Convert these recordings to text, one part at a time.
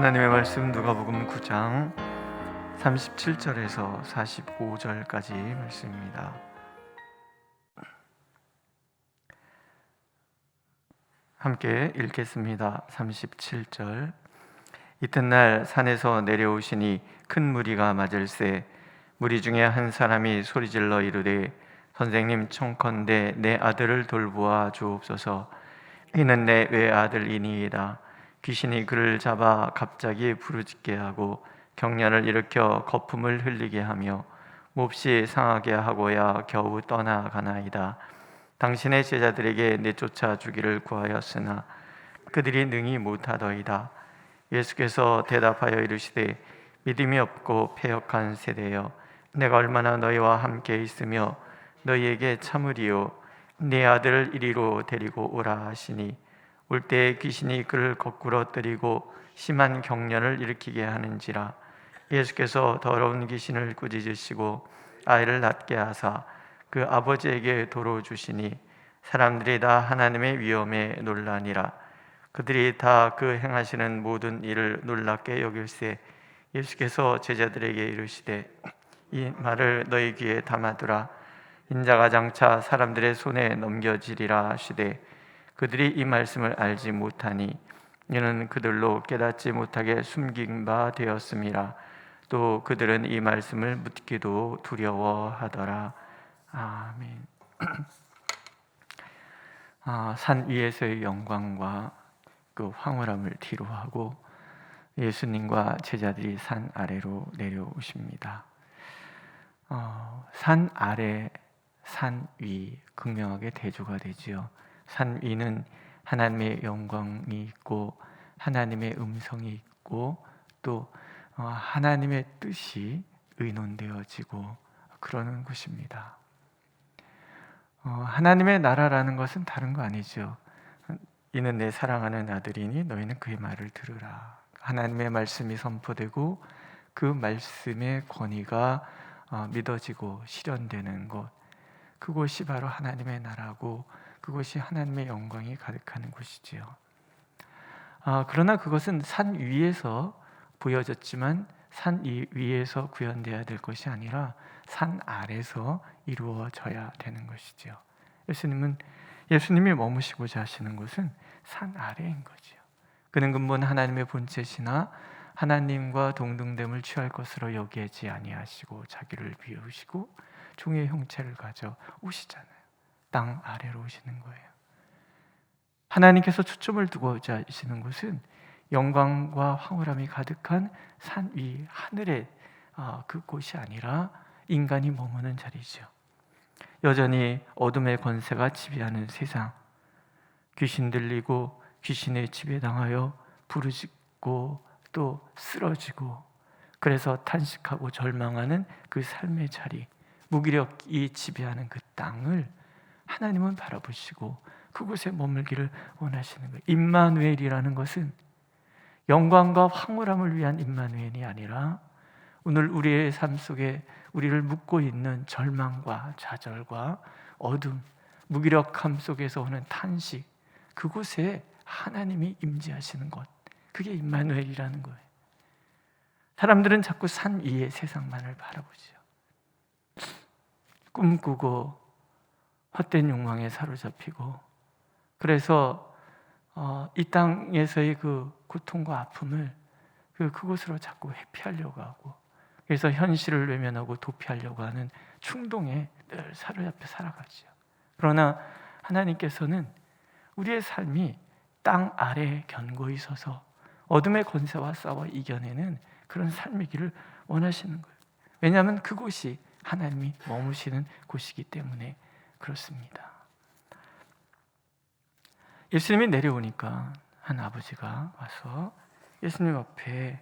하나님의 말씀 누가복음 9장 37절에서 45절까지 말씀입니다. 함께 읽겠습니다. 37절. 이튿날 산에서 내려오시니 큰 무리가 맞을세 무리 중에 한 사람이 소리질러 이르되 선생님 청컨대 내 아들을 돌보아 주옵소서. 이는 내 외아들이니이다. 귀신이 그를 잡아 갑자기 부르짖게 하고 경련을 일으켜 거품을 흘리게 하며 몹시 상하게 하고야 겨우 떠나가나이다. 당신의 제자들에게 내쫓아 주기를 구하였으나 그들이 능히 못하더이다. 예수께서 대답하여 이르시되 믿음이 없고 패역한 세대여, 내가 얼마나 너희와 함께 있으며 너희에게 참으리요. 네 아들을 이리로 데리고 오라 하시니 올 때에 귀신이 그를 거꾸로 때리고 심한 경련을 일으키게 하는지라. 예수께서 더러운 귀신을 꾸짖으시고 아이를 낫게 하사 그 아버지에게 도로 주시니 사람들이 다 하나님의 위엄에 놀라니라. 그들이 다 그 행하시는 모든 일을 놀랍게 여길세 예수께서 제자들에게 이르시되 이 말을 너희 귀에 담아두라. 인자가 장차 사람들의 손에 넘겨지리라 하시되 그들이 이 말씀을 알지 못하니 이는 그들로 깨닫지 못하게 숨긴 바 되었음이라. 또 그들은 이 말씀을 묻기도 두려워하더라. 아멘. 산 위에서의 영광과 그 황홀함을 뒤로하고 예수님과 제자들이 산 아래로 내려오십니다. 산 아래, 산 위 극명하게 대조가 되지요. 산 위는 하나님의 영광이 있고 하나님의 음성이 있고 또 하나님의 뜻이 의논되어지고 그러는 곳입니다. 하나님의 나라라는 것은 다른 거 아니죠. 이는 내 사랑하는 아들이니 너희는 그의 말을 들으라. 하나님의 말씀이 선포되고 그 말씀의 권위가 믿어지고 실현되는 곳, 그곳이 바로 하나님의 나라고 그것이 하나님의 영광이 가득하는 곳이지요. 그러나 그것은 산 위에서 보여졌지만 산 위에서 구현되어야 될 것이 아니라 산 아래서 이루어져야 되는 것이지요. 예수님이 머무시고자 하시는 곳은 산 아래인 거지요. 그는 근본 하나님의 본체시나 하나님과 동등됨을 취할 것으로 여기지 아니하시고 자기를 비우시고 종의 형체를 가져 오시잖아요. 땅 아래로 오시는 거예요. 하나님께서 초점을 두고자 하시는 곳은 영광과 황홀함이 가득한 산 위 하늘의 그곳이 아니라 인간이 머무는 자리죠. 여전히 어둠의 권세가 지배하는 세상, 귀신 들리고 귀신의 지배당하여 부르짖고 또 쓰러지고 그래서 탄식하고 절망하는 그 삶의 자리, 무기력이 지배하는 그 땅을 하나님은 바라보시고 그곳에 머물기를 원하시는 거예요. 임마누엘이라는 것은 영광과 황홀함을 위한 임마누엘이 아니라 오늘 우리의 삶 속에 우리를 묶고 있는 절망과 좌절과 어둠, 무기력함 속에서 오는 탄식, 그곳에 하나님이 임재하시는 것, 그게 임마누엘이라는 거예요. 사람들은 자꾸 산 위의 세상만을 바라보죠. 꿈꾸고 헛된 욕망에 사로잡히고 그래서 이 땅에서의 그 고통과 아픔을 그곳으로 자꾸 회피하려고 하고 그래서 현실을 외면하고 도피하려고 하는 충동에 늘 사로잡혀 살아가죠. 그러나 하나님께서는 우리의 삶이 땅 아래에 견고히 서서 어둠의 권세와 싸워 이겨내는 그런 삶이기를 원하시는 거예요. 왜냐하면 그곳이 하나님이 머무시는 곳이기 때문에 그렇습니다. 예수님이 내려오니까 한 아버지가 와서 예수님 앞에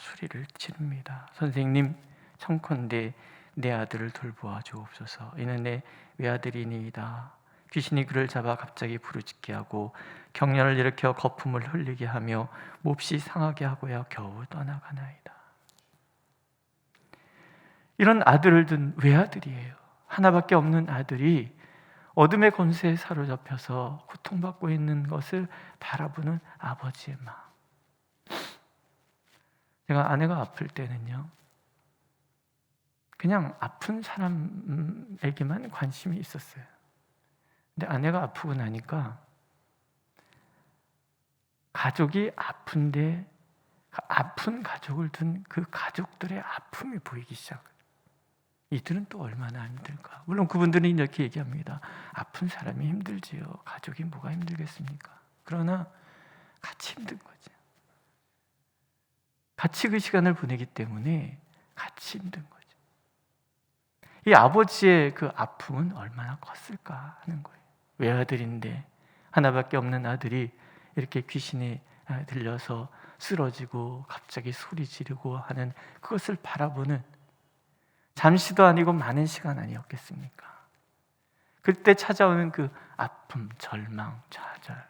소리를 지릅니다. 선생님 청컨대 내 아들을 돌보아 주옵소서. 이는 내 외아들이니이다. 귀신이 그를 잡아 갑자기 부르짖게 하고 경련을 일으켜 거품을 흘리게 하며 몹시 상하게 하고야 겨우 떠나가나이다. 이런 아들을 둔 외아들이에요. 하나밖에 없는 아들이 어둠의 권세에 사로잡혀서 고통받고 있는 것을 바라보는 아버지의 마음. 제가 아내가 아플 때는요, 그냥 아픈 사람에게만 관심이 있었어요. 근데 아내가 아프고 나니까 가족이 아픈데 아픈 가족을 둔 그 가족들의 아픔이 보이기 시작해요. 이들은 또 얼마나 힘들까. 물론 그분들은 이렇게 얘기합니다. 아픈 사람이 힘들지요. 가족이 뭐가 힘들겠습니까? 그러나 같이 힘든 거죠. 같이 그 시간을 보내기 때문에 같이 힘든 거죠. 이 아버지의 그 아픔은 얼마나 컸을까 하는 거예요. 외아들인데, 하나밖에 없는 아들이 이렇게 귀신에 들려서 쓰러지고 갑자기 소리 지르고 하는 그것을 바라보는, 잠시도 아니고 많은 시간 아니었겠습니까? 그때 찾아오는 그 아픔, 절망, 좌절.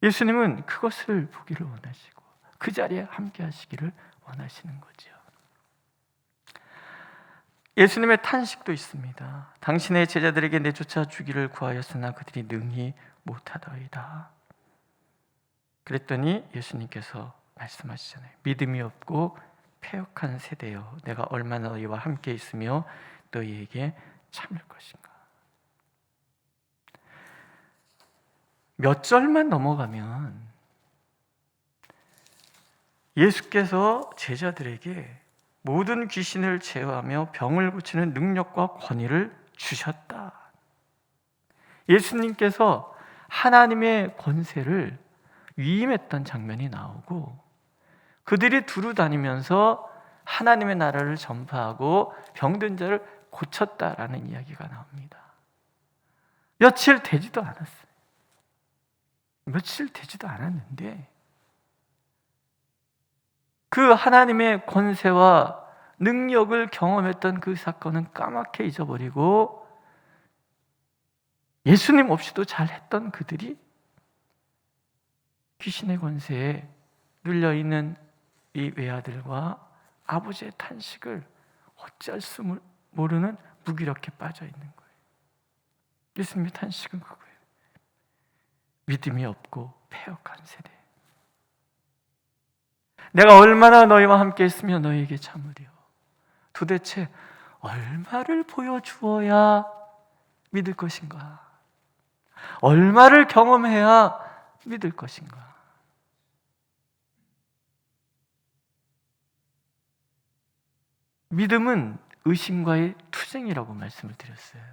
예수님은 그것을 보기를 원하시고 그 자리에 함께 하시기를 원하시는 거죠. 예수님의 탄식도 있습니다. 당신의 제자들에게 내쫓아 주기를 구하였으나 그들이 능히 못하더이다. 그랬더니 예수님께서 말씀하시잖아요. 믿음이 없고 패역한 세대여, 내가 얼마나 너희와 함께 있으며 너희에게 참을 것인가. 몇 절만 넘어가면 예수께서 제자들에게 모든 귀신을 제어하며 병을 고치는 능력과 권위를 주셨다. 예수님께서 하나님의 권세를 위임했던 장면이 나오고, 그들이 두루 다니면서 하나님의 나라를 전파하고 병든 자를 고쳤다라는 이야기가 나옵니다. 며칠 되지도 않았어요. 며칠 되지도 않았는데 그 하나님의 권세와 능력을 경험했던 그 사건은 까맣게 잊어버리고 예수님 없이도 잘했던 그들이 귀신의 권세에 눌려있는 이 외아들과 아버지의 탄식을 어찌할 수 모르는 무기력에 빠져 있는 거예요. 예수님의 탄식은 그거예요. 믿음이 없고 패역한 세대. 내가 얼마나 너희와 함께 있으며 너희에게 참으리요. 도대체 얼마를 보여주어야 믿을 것인가? 얼마를 경험해야 믿을 것인가? 믿음은 의심과의 투쟁이라고 말씀을 드렸어요.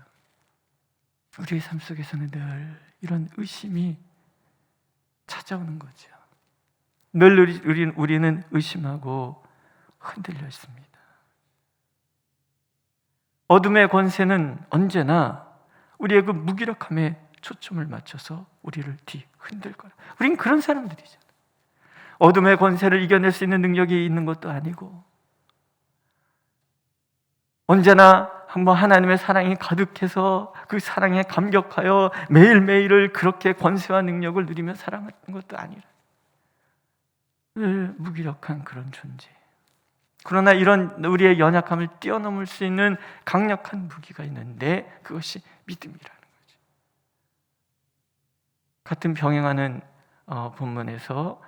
우리의 삶 속에서는 늘 이런 의심이 찾아오는 거죠. 늘 우리는 의심하고 흔들려 있습니다. 어둠의 권세는 언제나 우리의 그 무기력함에 초점을 맞춰서 우리를 뒤흔들 거라. 우린 그런 사람들이죠. 어둠의 권세를 이겨낼 수 있는 능력이 있는 것도 아니고, 언제나 하나님의 사랑이 가득해서 그 사랑에 감격하여 매일매일을 그렇게 권세와 능력을 누리며 살아가는 것도 아니라 늘 무기력한 그런 존재. 그러나 이런 우리의 연약함을 뛰어넘을 수 있는 강력한 무기가 있는데 그것이 믿음이라는 거죠. 같은 병행하는 본문에서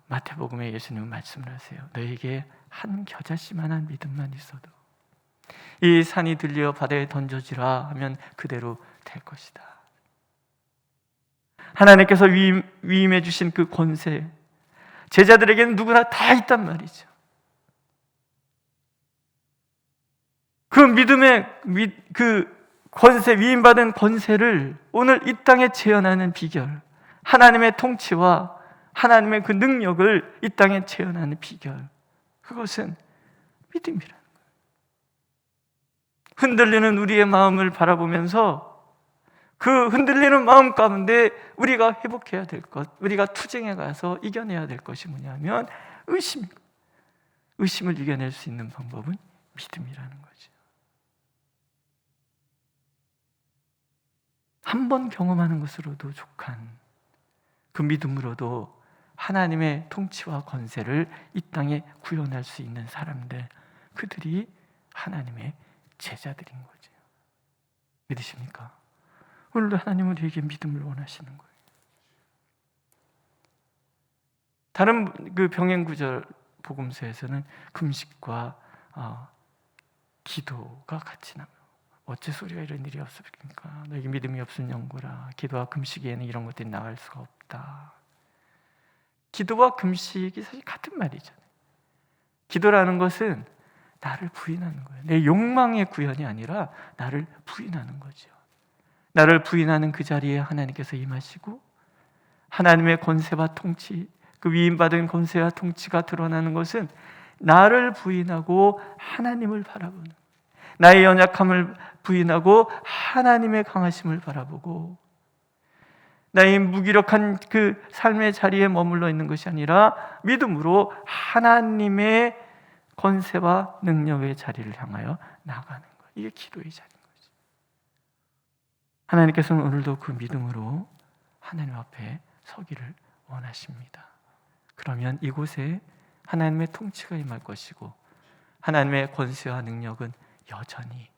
마태복음에 예수님은 말씀을 하세요. 너에게 한 겨자씨만한 믿음만 있어도 이 산이 들려 바다에 던져지라 하면 그대로 될 것이다. 하나님께서 위임해 주신 그 권세, 제자들에게는 누구나 다 있단 말이죠. 그 믿음의 그 권세, 위임받은 권세를 오늘 이 땅에 재현하는 비결, 하나님의 통치와 하나님의 그 능력을 이 땅에 재현하는 비결, 그것은 믿음이라는 거예요. 흔들리는 우리의 마음을 바라보면서 그 흔들리는 마음 가운데 우리가 회복해야 될 것, 우리가 투쟁해 가서 이겨내야 될 것이 뭐냐면 의심을 이겨낼 수 있는 방법은 믿음이라는 거죠. 한 번 경험하는 것으로도 족한 그 믿음으로도 하나님의 통치와 권세를 이 땅에 구현할 수 있는 사람들, 그들이 하나님의 제자들인 거죠. 믿으십니까? 오늘도 하나님은 우리에게 믿음을 원하시는 거예요. 다른 그 병행 구절 복음서에서는 금식과 기도가 같이 나와요. 어째 소리가 이런 일이 없습니까? 너에게 믿음이 없은 영구라. 기도와 금식에는 이런 것들이 나갈 수가 없다. 기도와 금식이 사실 같은 말이잖아요. 기도라는 것은 나를 부인하는 거예요. 내 욕망의 구현이 아니라 나를 부인하는 거죠. 나를 부인하는 그 자리에 하나님께서 임하시고 하나님의 권세와 통치, 그 위임받은 권세와 통치가 드러나는 것은 나를 부인하고 하나님을 바라보는, 나의 연약함을 부인하고 하나님의 강하심을 바라보고, 나의 무기력한 그 삶의 자리에 머물러 있는 것이 아니라 믿음으로 하나님의 권세와 능력의 자리를 향하여 나가는 거예요. 이게 기도의 자리인 거죠. 하나님께서는 오늘도 그 믿음으로 하나님 앞에 서기를 원하십니다. 그러면 이곳에 하나님의 통치가 임할 것이고 하나님의 권세와 능력은 여전히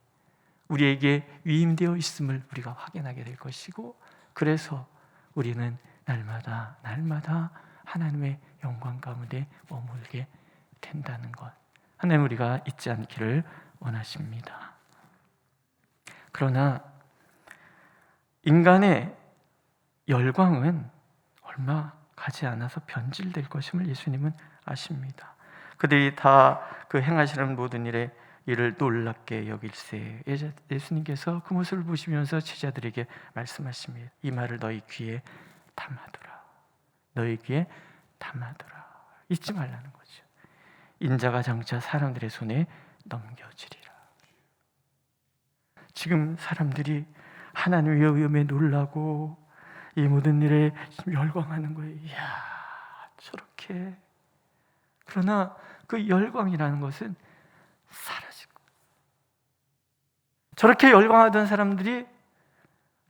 우리에게 위임되어 있음을 우리가 확인하게 될 것이고, 그래서 우리는 날마다 하나님의 영광 가운데 머물게 된다는 것, 하나님 우리가 잊지 않기를 원하십니다. 그러나 인간의 열광은 얼마 가지 않아서 변질될 것임을 예수님은 아십니다. 그들이 다 그 행하시는 모든 일에 이를 놀랍게 여길세. 예수님께서 그 모습을 보시면서 제자들에게 말씀하십니다. 이 말을 너희 귀에 담아두라. 너희 귀에 담아두라. 잊지 말라는 거죠. 인자가 장차 사람들의 손에 넘겨지리라. 지금 사람들이 하나님의 위엄에 놀라고 이 모든 일에 열광하는 거예요. 이야, 저렇게. 그러나 그 열광이라는 것은 사라지고, 저렇게 열광하던 사람들이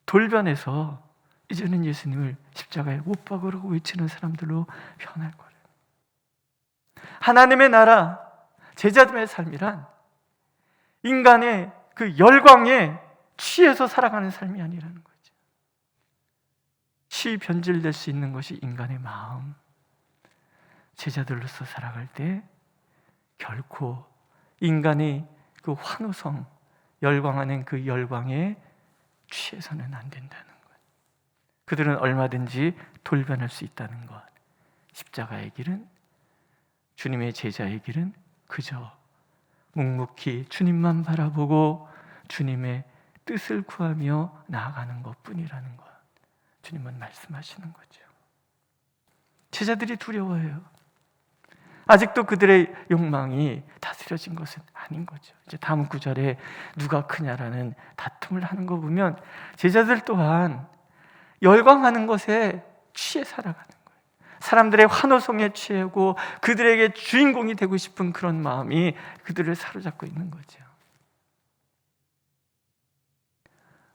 돌변해서 이제는 예수님을 십자가에 못 박으라고 외치는 사람들로 변할 거예요. 하나님의 나라, 제자들의 삶이란 인간의 그 열광에 취해서 살아가는 삶이 아니라는 거죠. 변질될 수 있는 것이 인간의 마음. 제자들로서 살아갈 때 결코 인간의 그 환호성, 열광하는 그 열광에 취해서는 안 된다는 것. 그들은 얼마든지 돌변할 수 있다는 것. 십자가의 길은, 주님의 제자의 길은 그저 묵묵히 주님만 바라보고 주님의 뜻을 구하며 나아가는 것뿐이라는 것, 주님은 말씀하시는 거죠. 제자들이 두려워해요. 아직도 그들의 욕망이 다스려진 것은 아닌 거죠. 이제 다음 구절에 누가 크냐라는 다툼을 하는 거 보면 제자들 또한 열광하는 것에 취해 살아가는 거예요. 사람들의 환호성에 취하고 그들에게 주인공이 되고 싶은 그런 마음이 그들을 사로잡고 있는 거죠.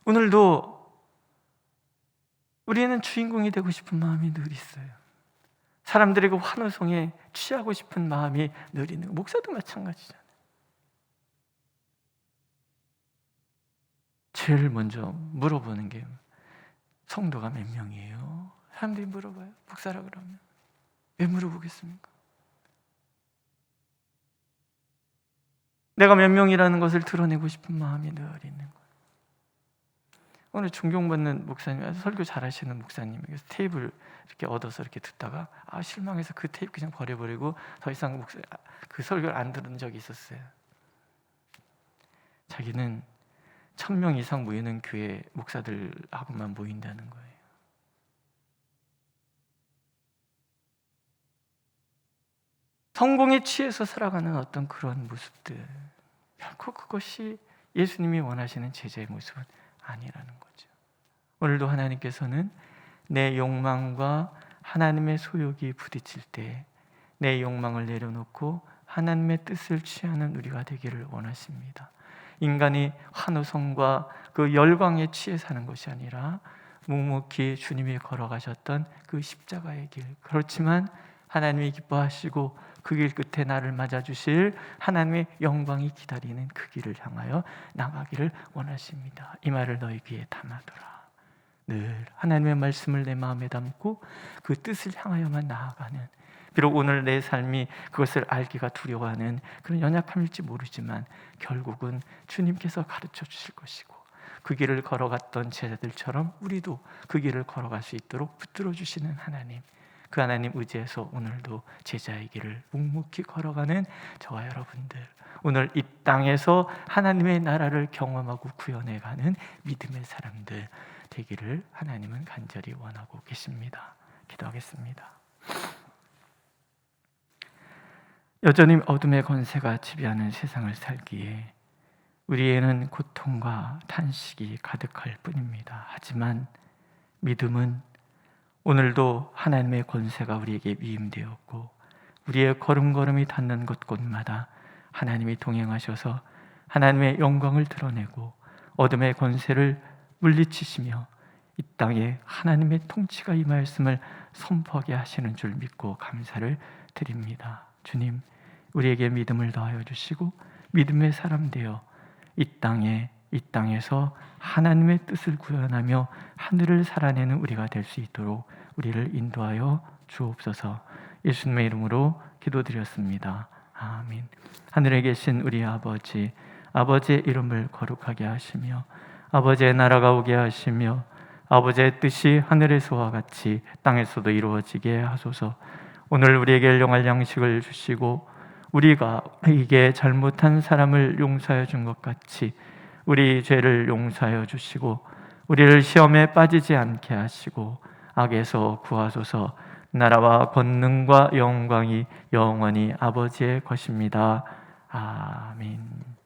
오늘도 우리는 주인공이 되고 싶은 마음이 늘 있어요. 사람들의 그 환호성에 취하고 싶은 마음이 늘 있는, 목사도 마찬가지잖아요. 제일 먼저 물어보는 게 성도가 몇 명이에요? 사람들이 물어봐요. 목사라 그러면 왜 물어보겠습니까? 내가 몇 명이라는 것을 드러내고 싶은 마음이 늘 있는 거예요. 오늘 존경받는 목사님, 설교 잘하시는 목사님, 테이프를 이렇게 얻어서 이렇게 듣다가 실망해서 그 테이프 그냥 버려버리고 더 이상 그 설교를 안 들은 적이 있었어요. 자기는 1000명 이상 모이는 교회 목사들하고만 모인다는 거예요. 성공에 취해서 살아가는 어떤 그런 모습들, 결코 그것이 예수님이 원하시는 제자의 모습은 아니라는 거죠. 오늘도 하나님께서는 내 욕망과 하나님의 소욕이 부딪힐 때 내 욕망을 내려놓고 하나님의 뜻을 취하는 우리가 되기를 원하십니다. 인간이 환호성과 그 열광에 취해 사는 것이 아니라 묵묵히 주님이 걸어가셨던 그 십자가의 길, 그렇지만 하나님이 기뻐하시고 그 길 끝에 나를 맞아주실 하나님의 영광이 기다리는 그 길을 향하여 나가기를 원하십니다. 이 말을 너희 귀에 담아두라. 늘 하나님의 말씀을 내 마음에 담고 그 뜻을 향하여만 나아가는 비록 오늘 내 삶이 그것을 알기가 두려워하는 그런 연약함일지 모르지만 결국은 주님께서 가르쳐 주실 것이고, 그 길을 걸어갔던 제자들처럼 우리도 그 길을 걸어갈 수 있도록 붙들어 주시는 하나님, 그 하나님 의지해서 오늘도 제자의 길을 묵묵히 걸어가는 저와 여러분들, 오늘 이 땅에서 하나님의 나라를 경험하고 구현해가는 믿음의 사람들 되기를 하나님은 간절히 원하고 계십니다. 기도하겠습니다. 여전히 어둠의 권세가 지배하는 세상을 살기에 우리에는 고통과 탄식이 가득할 뿐입니다. 하지만 믿음은 오늘도 하나님의 권세가 우리에게 위임되었고, 우리의 걸음걸음이 닿는 곳곳마다 하나님이 동행하셔서 하나님의 영광을 드러내고 어둠의 권세를 물리치시며 이 땅에 하나님의 통치가 임하였음을 선포하게 하시는 줄 믿고 감사를 드립니다. 주님, 우리에게 믿음을 더하여 주시고 믿음의 사람 되어 이 땅에서 하나님의 뜻을 구현하며 하늘을 살아내는 우리가 될 수 있도록 우리를 인도하여 주옵소서. 예수님의 이름으로 기도드렸습니다. 아멘. 하늘에 계신 우리 아버지, 아버지의 이름을 거룩하게 하시며 아버지의 나라가 오게 하시며 아버지의 뜻이 하늘에서와 같이 땅에서도 이루어지게 하소서. 오늘 우리에게 일용할 양식을 주시고 우리가 이게 잘못한 사람을 용서해 준 것 같이 우리 죄를 용서하여 주시고 우리를 시험에 빠지지 않게 하시고 악에서 구하소서. 나라와 권능과 영광이 영원히 아버지의 것입니다. 아멘.